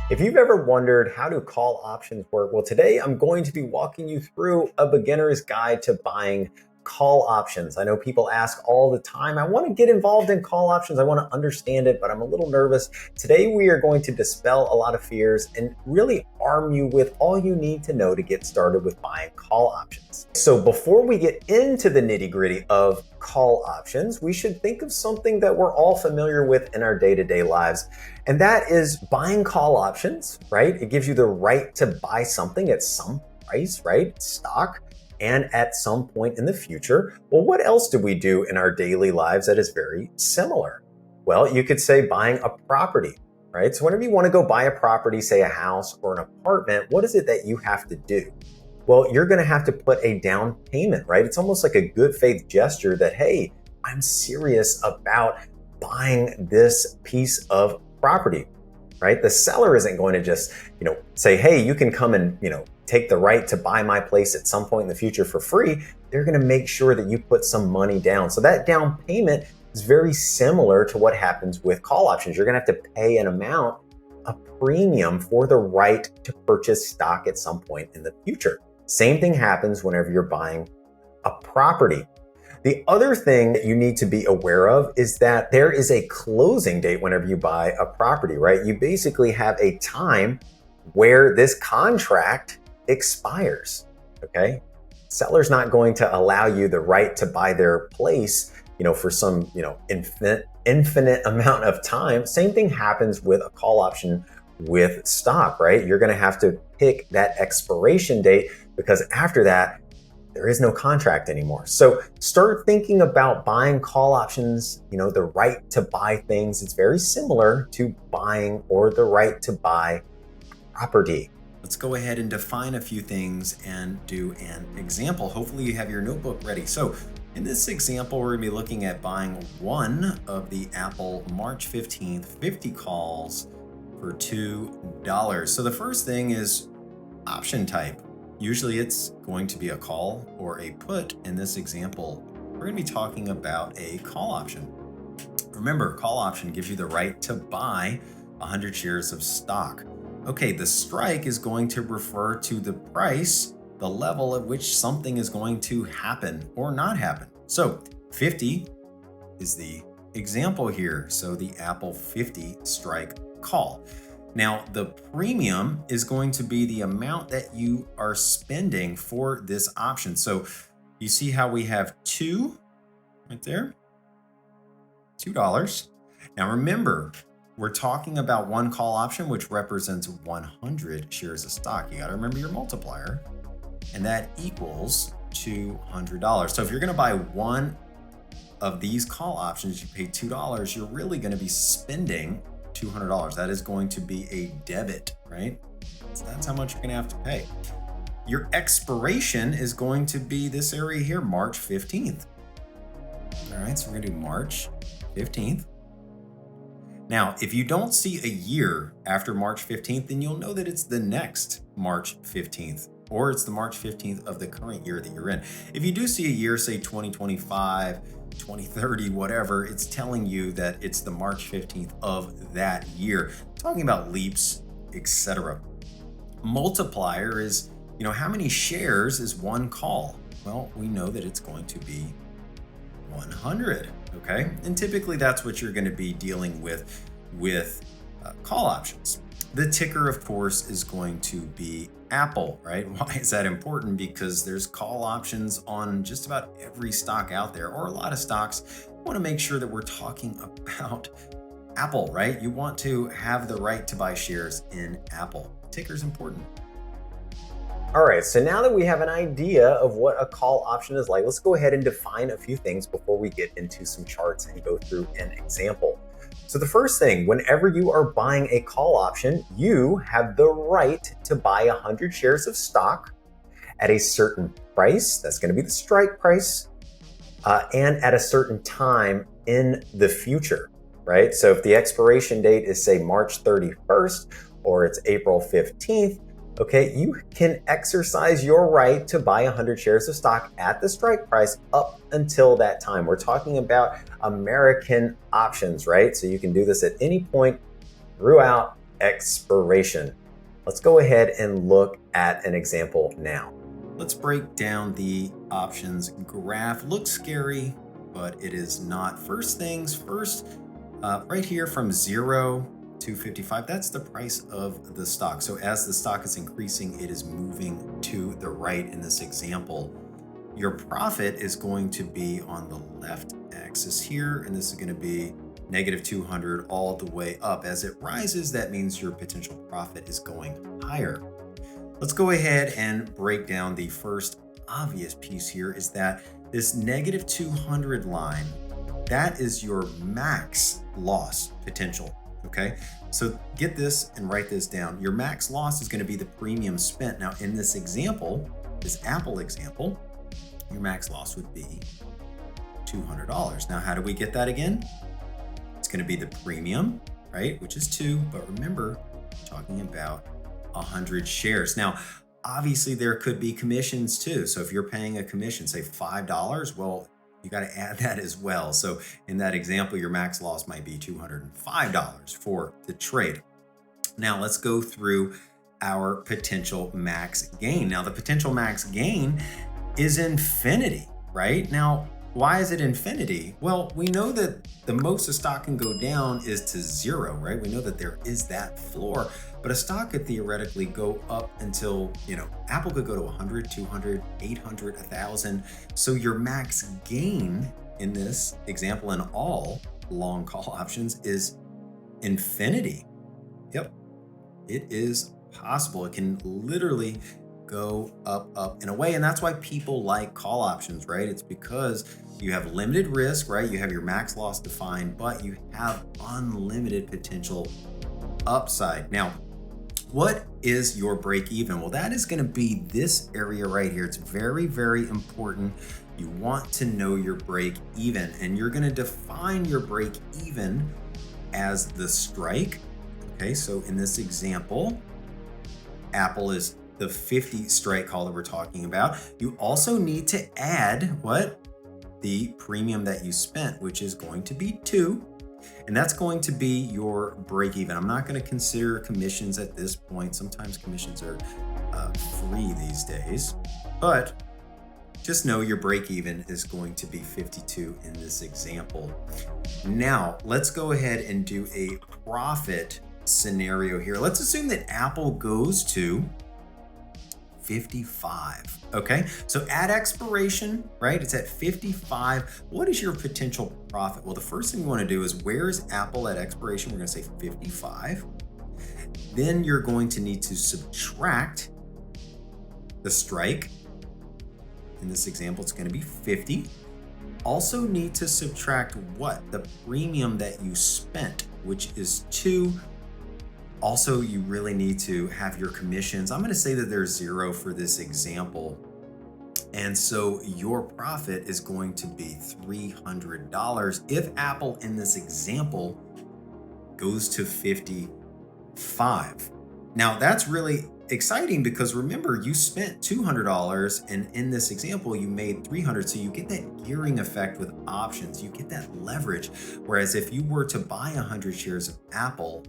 If you've ever wondered how do call options work, well, today I'm going to be walking you through a beginner's guide to buying call options. I know people ask all the time, I want to get involved in call options. I want to understand it, but I'm a little nervous. Today, we are going to dispel a lot of fears and really arm you with all you need to know to get started with buying call options. So before we get into the nitty-gritty of call options, we should think of something that we're all familiar with in our day-to-day lives. And that is buying call options, right? It gives you the right to buy something at some price, right? Stock, and at some point in the future. Well, what else do we do in our daily lives that is very similar? Well, you could say buying a property, right? So whenever you want to go buy a property, say a house or an apartment, what is it that you have to do? Well, you're going to have to put a down payment, right? It's almost like a good faith gesture that, hey, I'm serious about buying this piece of property, right? The seller isn't going to just, say, hey, you can come and, take the right to buy my place at some point in the future for free. They're going to make sure that you put some money down. So that down payment is very similar to what happens with call options. You're going to have to pay an amount, a premium for the right to purchase stock at some point in the future. Same thing happens whenever you're buying a property. The other thing that you need to be aware of is that there is a closing date whenever you buy a property, right? You basically have a time where this contract expires, okay? Seller's not going to allow you the right to buy their place, for some, infinite amount of time. Same thing happens with a call option with stock, right? You're going to have to pick that expiration date because after that, there is no contract anymore. So start thinking about buying call options, the right to buy things. It's very similar to buying or the right to buy property. Let's go ahead and define a few things and do an example. Hopefully you have your notebook ready. So in this example, we're gonna be looking at buying one of the Apple March 15th 50 calls for $2. So the first thing is option type. Usually it's going to be a call or a put. In this example, we're gonna be talking about a call option. Remember, call option gives you the right to buy 100 shares of stock. Okay, the strike is going to refer to the price, the level at which something is going to happen or not happen. So 50 is the example here. So the Apple 50 strike call. Now, the premium is going to be the amount that you are spending for this option. So you see how we have two right there, $2. Now remember, we're talking about one call option, which represents 100 shares of stock. You got to remember your multiplier, and that equals $200. So if you're going to buy one of these call options, you pay $2, you're really going to be spending $200. That is going to be a debit, right? So that's how much you're going to have to pay. Your expiration is going to be this area here, March 15th. All right, so we're going to do March 15th. Now, if you don't see a year after March 15th, then you'll know that it's the next March 15th, or it's the March 15th of the current year that you're in. If you do see a year, say 2025, 2030, whatever, it's telling you that it's the March 15th of that year. Talking about leaps, etc. Multiplier is, how many shares is one call? Well, we know that it's going to be 100, okay? And typically that's what you're going to be dealing with call options. The ticker, of course, is going to be Apple, right? Why is that important? Because there's call options on just about every stock out there, or a lot of stocks. I want to make sure that we're talking about Apple, right? You want to have the right to buy shares in Apple. Ticker is important. All right, so now that we have an idea of what a call option is like, let's go ahead and define a few things before we get into some charts and go through an example. So the first thing, whenever you are buying a call option, you have the right to buy 100 shares of stock at a certain price. That's going to be the strike price, and at a certain time in the future, right? So if the expiration date is, say, March 31st or it's April 15th, okay, you can exercise your right to buy 100 shares of stock at the strike price up until that time. We're talking about American options, right? So you can do this at any point throughout expiration. Let's go ahead and look at an example now. Let's break down the options graph. Looks scary, but it is not. First things first, right here from 0 to 55, that's the price of the stock. So as the stock is increasing, it is moving to the right in this example. Your profit is going to be on the left axis here, and this is going to be negative 200 all the way up. As it rises, that means your potential profit is going higher. Let's go ahead and break down the first obvious piece here is that this negative 200 line, that is your max loss potential, okay? So get this and write this down. Your max loss is going to be the premium spent. Now in this example, this Apple example, your max loss would be $200. Now how do we get that again? It's going to be the premium, right? Which is 2, but remember, talking about 100 shares. Now, obviously there could be commissions too. So if you're paying a commission, say $5, well, you got to add that as well. So in that example, your max loss might be $205 for the trade. Now let's go through our potential max gain. Now the potential max gain is infinity, right? Now, why is it infinity? Well, we know that the most a stock can go down is to 0, right? We know that there is that floor, but a stock could theoretically go up until, Apple could go to 100, 200, 800, 1,000. So your max gain in this example in all long call options is infinity. Yep, it is possible. It can literally go up in a way. And that's why people like call options, right? It's because you have limited risk, right? You have your max loss defined, but you have unlimited potential upside. Now, what is your break even? Well, that is going to be this area right here. It's very, very important. You want to know your break even, and you're going to define your break even as the strike. Okay, so in this example, Apple is the 50 strike call that we're talking about. You also need to add what? The premium that you spent, which is going to be 2. And that's going to be your break even. I'm not going to consider commissions at this point. Sometimes commissions are free these days, but just know your break even is going to be 52 in this example. Now, let's go ahead and do a profit scenario here. Let's assume that Apple goes to 55. Okay, so at expiration, right, it's at 55. What is your potential profit? Well, the first thing we want to do is, where is Apple at expiration? We're going to say 55. Then you're going to need to subtract the strike. In this example, it's going to be 50. Also need to subtract what? The premium that you spent, which is 2. Also, you really need to have your commissions. I'm going to say that there's 0 for this example. And so your profit is going to be $300 if Apple in this example goes to 55. Now that's really exciting because remember, you spent $200 and in this example, you made $300. So you get that gearing effect with options. You get that leverage. Whereas if you were to buy 100 shares of Apple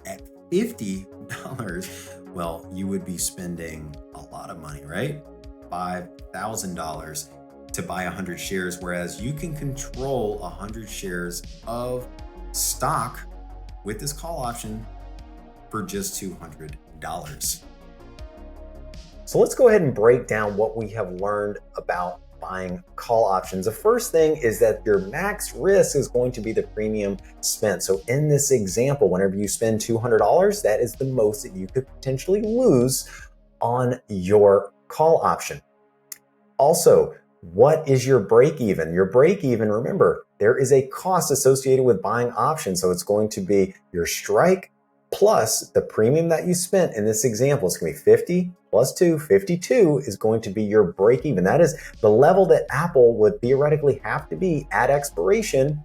at $50, well, you would be spending a lot of money, right? $5,000 to buy 100 shares, whereas you can control 100 shares of stock with this call option for just $200. So let's go ahead and break down what we have learned about buying call options. The first thing is that your max risk is going to be the premium spent. So in this example, whenever you spend $200, that is the most that you could potentially lose on your call option. Also, what is your break even? Your break even, remember, there is a cost associated with buying options. So it's going to be your strike plus the premium that you spent. In this example, it's going to be 50 plus 2, 52 is going to be your break even. That is the level that Apple would theoretically have to be at expiration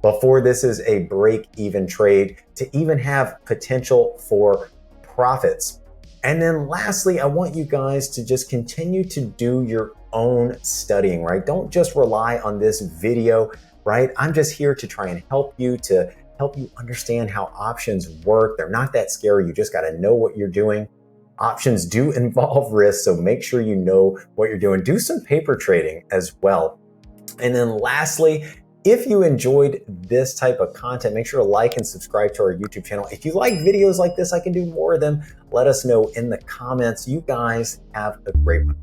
before this is a break even trade to even have potential for profits. And then lastly, I want you guys to just continue to do your own studying, right? Don't just rely on this video, right? I'm just here to try and help you to help you understand how options work. They're not that scary. You just got to know what you're doing. Options do involve risk, so make sure you know what you're doing. Do some paper trading as well. And then lastly, if you enjoyed this type of content, make sure to like and subscribe to our YouTube channel. If you like videos like this, I can do more of them. Let us know in the comments. You guys have a great one.